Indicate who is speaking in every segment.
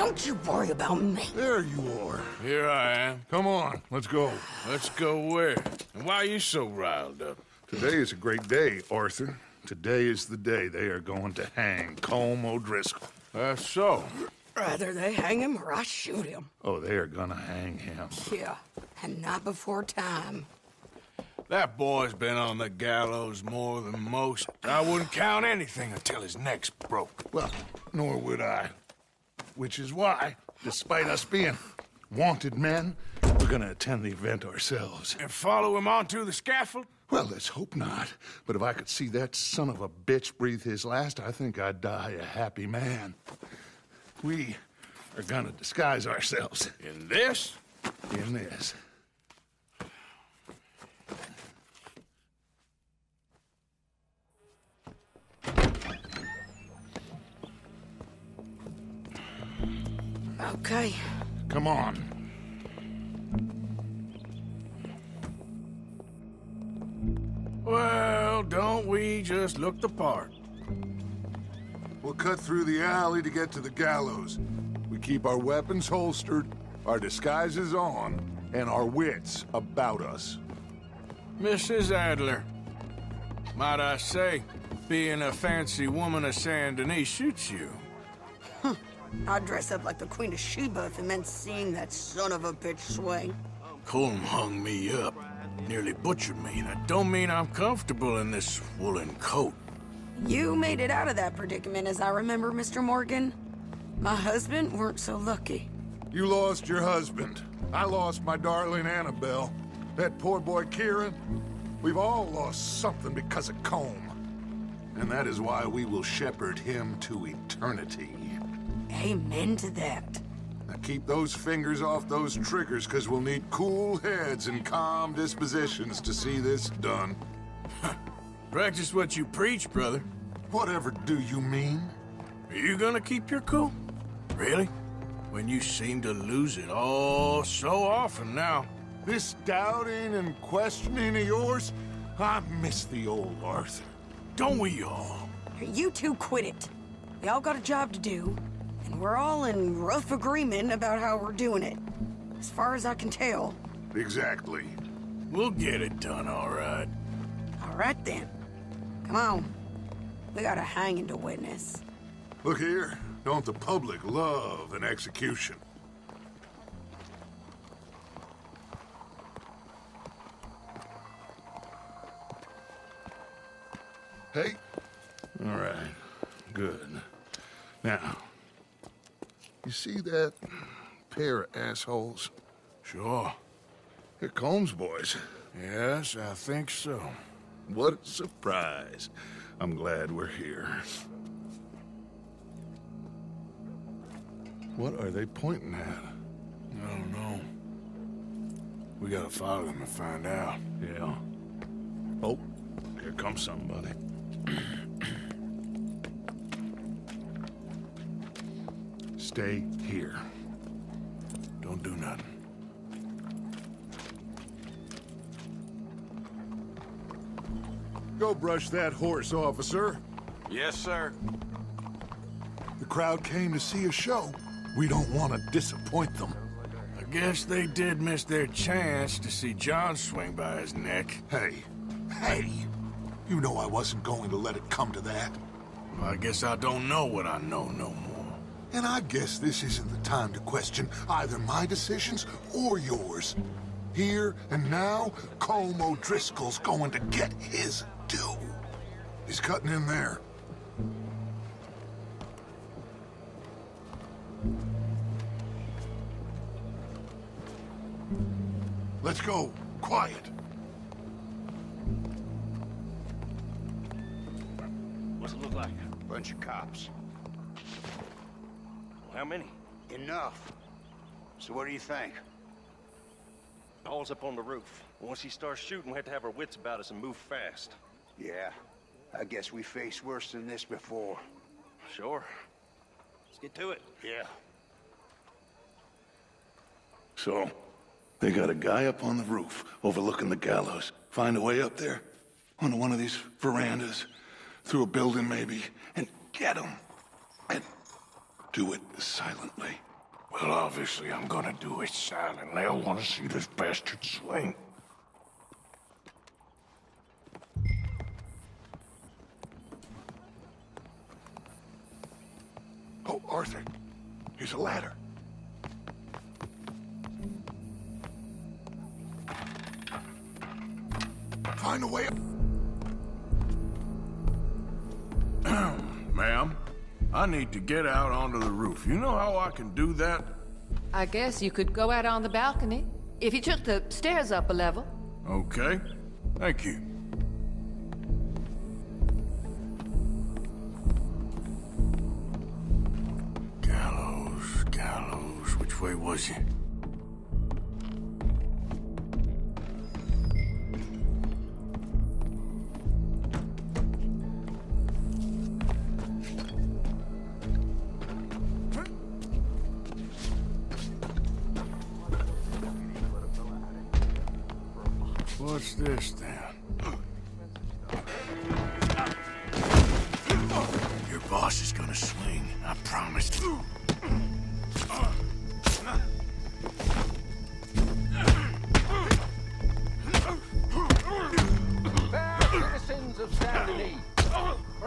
Speaker 1: Don't you worry about me.
Speaker 2: There you are.
Speaker 3: Here I am.
Speaker 2: Come on, let's go.
Speaker 3: Let's go where? And why are you so riled up?
Speaker 2: Today is a great day, Arthur. Today is the day they are going to hang Colm O'Driscoll.
Speaker 3: That's so.
Speaker 1: Rather they hang him or I shoot him.
Speaker 2: Oh, they are gonna hang him.
Speaker 1: Yeah, and not before time.
Speaker 3: That boy's been on the gallows more than most. I wouldn't count anything until his neck's broke.
Speaker 2: Well, nor would I. Which is why, despite us being wanted men, we're gonna attend the event ourselves.
Speaker 3: And follow him onto the scaffold?
Speaker 2: Well, let's hope not. But if I could see that son of a bitch breathe his last, I think I'd die a happy man. We are gonna disguise ourselves.
Speaker 3: In this?
Speaker 2: In this.
Speaker 1: Okay.
Speaker 2: Come on.
Speaker 3: Well, don't we just look the part?
Speaker 4: We'll cut through the alley to get to the gallows. We keep our weapons holstered, our disguises on, and our wits about us.
Speaker 3: Mrs. Adler, might I say, being a fancy woman of Saint Denis suits you.
Speaker 1: I'd dress up like the Queen of Sheba if it meant seeing that son of a bitch swing.
Speaker 3: Colm hung me up, nearly butchered me. That don't mean I'm comfortable in this woolen coat.
Speaker 1: You made it out of that predicament, as I remember, Mr. Morgan. My husband weren't so lucky.
Speaker 4: You lost your husband. I lost my darling Annabelle. That poor boy Kieran. We've all lost something because of Colm. And that is why we will shepherd him to eternity.
Speaker 1: Amen to that.
Speaker 4: Now keep those fingers off those triggers, because we'll need cool heads and calm dispositions to see this done.
Speaker 3: Practice what you preach, brother.
Speaker 4: Whatever do you mean?
Speaker 3: Are you gonna keep your cool? Really? When you seem to lose it all so often now.
Speaker 4: This doubting and questioning of yours, I miss the old Arthur.
Speaker 3: Don't we all?
Speaker 1: You two quit it. We all got a job to do, and we're all in rough agreement about how we're doing it. As far as I can tell.
Speaker 4: Exactly.
Speaker 3: We'll get it done, all right.
Speaker 1: All right, then. Come on. We got a hanging to witness.
Speaker 4: Look here, don't the public love an execution?
Speaker 2: Hey. All right. Good. Now, you see that pair of assholes?
Speaker 3: Sure.
Speaker 2: They're Colm's boys.
Speaker 3: Yes, I think so.
Speaker 2: What a surprise. I'm glad we're here. What are they pointing at?
Speaker 3: I don't know. We gotta follow them and find out.
Speaker 2: Yeah. Oh, here comes somebody. Stay here.
Speaker 3: Don't do nothing.
Speaker 4: Go brush that horse, officer.
Speaker 5: Yes, sir.
Speaker 4: The crowd came to see a show. We don't want to disappoint them.
Speaker 3: I guess they did miss their chance to see John swing by his neck.
Speaker 4: Hey, you know I wasn't going to let it come to that.
Speaker 3: Well, I guess I don't know what I know no more.
Speaker 4: And I guess this isn't the time to question either my decisions or yours. Here and now, Colm O'Driscoll's going to get his due. He's cutting in there. Let's go. Quiet.
Speaker 5: What's it look like?
Speaker 6: Bunch of cops.
Speaker 5: How many?
Speaker 6: Enough. So what do you think?
Speaker 5: Paul's up on the roof. Once he starts shooting, we have to have our wits about us and move fast.
Speaker 6: Yeah, I guess we faced worse than this before.
Speaker 5: Sure. Let's get to it.
Speaker 6: Yeah.
Speaker 2: So, they got a guy up on the roof overlooking the gallows. Find a way up there, onto one of these verandas, through a building maybe, and get him. And do it silently.
Speaker 3: Well, obviously I'm gonna do it silent. They'll want to see this bastard swing.
Speaker 4: Oh, Arthur. Here's a ladder. Find a way up.
Speaker 3: Ma'am, I need to get out onto the roof. You know how I can do that?
Speaker 7: I guess you could go out on the balcony, if you took the stairs up a level.
Speaker 3: Okay. Thank you. Gallows, which way was he? What's this, then? Your boss is gonna swing, I promised.
Speaker 8: Citizens of Saint Denis.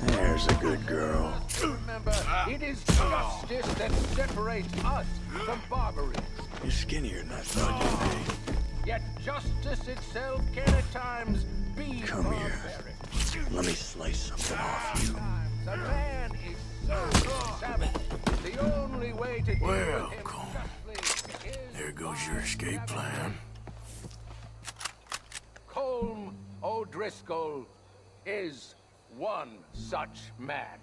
Speaker 3: There's a good girl.
Speaker 8: Remember, it is justice that separates us from barbarism.
Speaker 3: You're skinnier than I thought you'd be.
Speaker 8: Yet justice itself can at times be
Speaker 3: Come here.
Speaker 8: barbaric.
Speaker 3: Let me slice something off you.
Speaker 8: Sometimes a man is so savage. The only way to deal
Speaker 3: Well,
Speaker 8: with him
Speaker 3: Colm,
Speaker 8: justly is
Speaker 3: there goes your escape plan.
Speaker 8: Colm O'Driscoll is one such man.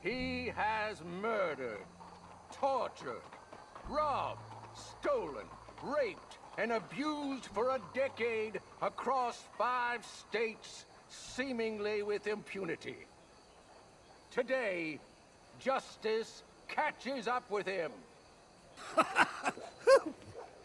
Speaker 8: He has murdered, tortured, robbed, stolen, raped, and abused for a decade across 5 states, seemingly with impunity. Today, justice catches up with him.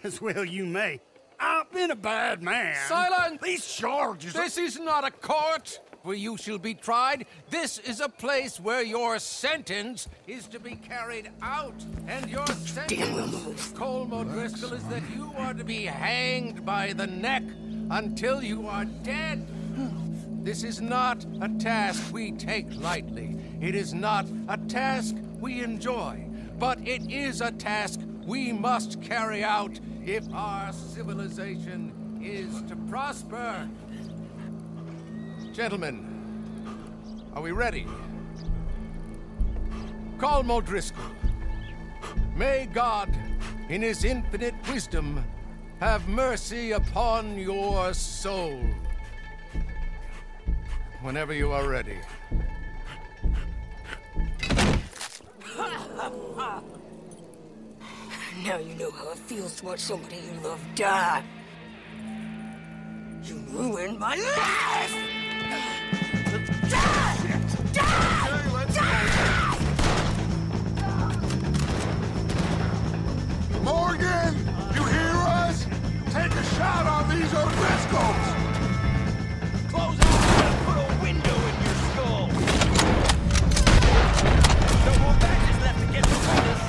Speaker 9: As well you may. I've been a bad man.
Speaker 10: Silence!
Speaker 9: These charges are...
Speaker 10: This is not a court where you shall be tried. This is a place where your sentence is to be carried out. And your sentence, Colm O'Driscoll, is that you are to be hanged by the neck until you are dead. This is not a task we take lightly. It is not a task we enjoy. But it is a task we must carry out if our civilization is to prosper. Gentlemen, are we ready? Colm O'Driscoll, may God, in his infinite wisdom, have mercy upon your soul. Whenever you are ready.
Speaker 1: Now you know how it feels to watch somebody you love die. You ruined my life!
Speaker 4: Morgan! You hear us? Take a shot on these O'Driscolls!
Speaker 5: Close off and put a window in your skull! No more badges left to get between us!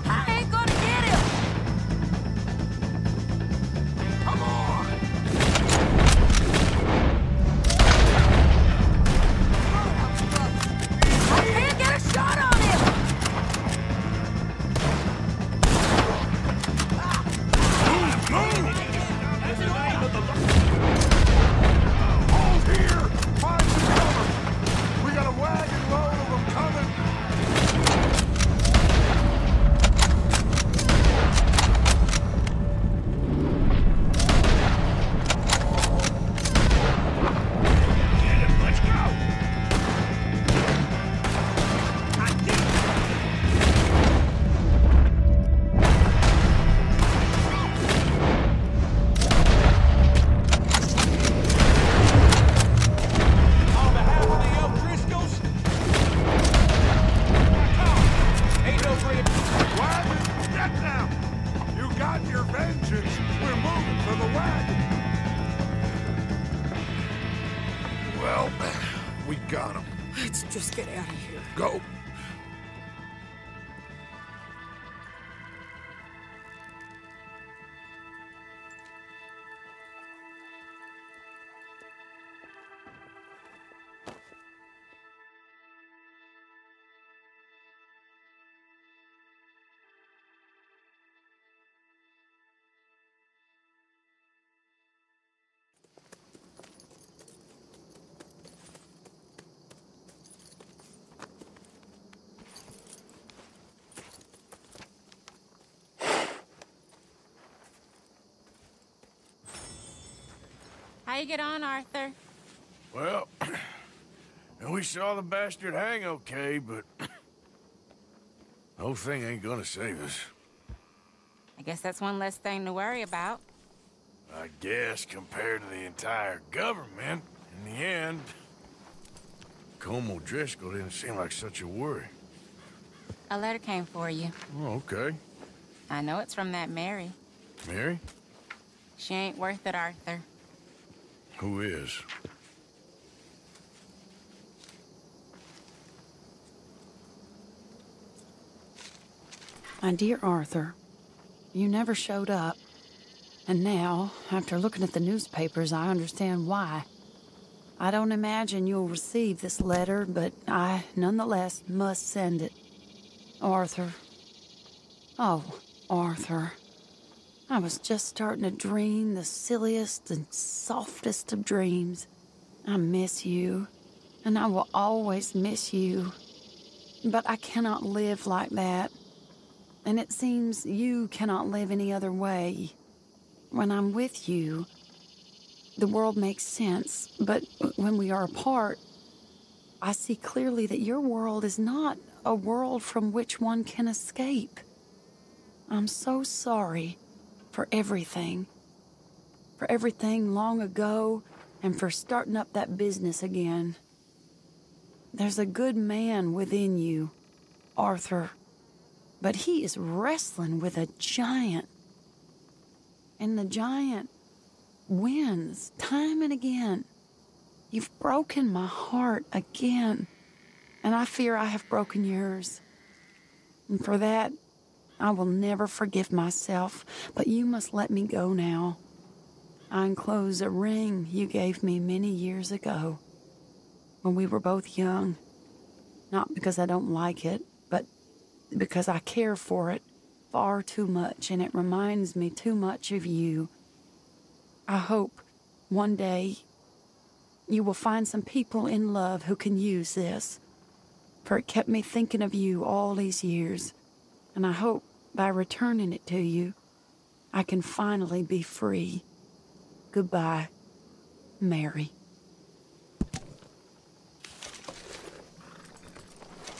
Speaker 1: I ain't gonna get him!
Speaker 4: Come on!
Speaker 1: I can't get a shot on him!
Speaker 4: Hold here! Find some cover! We got a wagon load of them coming!
Speaker 5: Let's go! On behalf of the O'Driscolls, ain't no bridge.
Speaker 4: Wagon, get down! You got your vengeance! We're moving for the wagon! Well, we got him.
Speaker 1: Let's just get out of here.
Speaker 4: Go.
Speaker 11: How you get on, Arthur?
Speaker 3: Well, we saw the bastard hang okay, but the whole thing ain't gonna save us.
Speaker 11: I guess that's one less thing to worry about.
Speaker 3: I guess compared to the entire government, in the end, Colm O'Driscoll didn't seem like such a worry.
Speaker 11: A letter came for you.
Speaker 3: Oh, okay.
Speaker 11: I know it's from that Mary.
Speaker 3: Mary?
Speaker 11: She ain't worth it, Arthur.
Speaker 3: Who is?
Speaker 1: My dear Arthur, you never showed up. And now, after looking at the newspapers, I understand why. I don't imagine you'll receive this letter, but I, nonetheless, must send it. Arthur. Oh, Arthur. I was just starting to dream the silliest and softest of dreams. I miss you, and I will always miss you. But I cannot live like that. And it seems you cannot live any other way. When I'm with you, the world makes sense, but when we are apart, I see clearly that your world is not a world from which one can escape. I'm so sorry for everything. For everything long ago, and for starting up that business again. There's a good man within you, Arthur, but he is wrestling with a giant. And the giant wins time and again. You've broken my heart again, and I fear I have broken yours. And for that, I will never forgive myself, but you must let me go now. I enclose a ring you gave me many years ago, when we were both young. Not because I don't like it, but because I care for it far too much, and it reminds me too much of you. I hope one day you will find some people in love who can use this, for it kept me thinking of you all these years, and I hope by returning it to you, I can finally be free. Goodbye, Mary.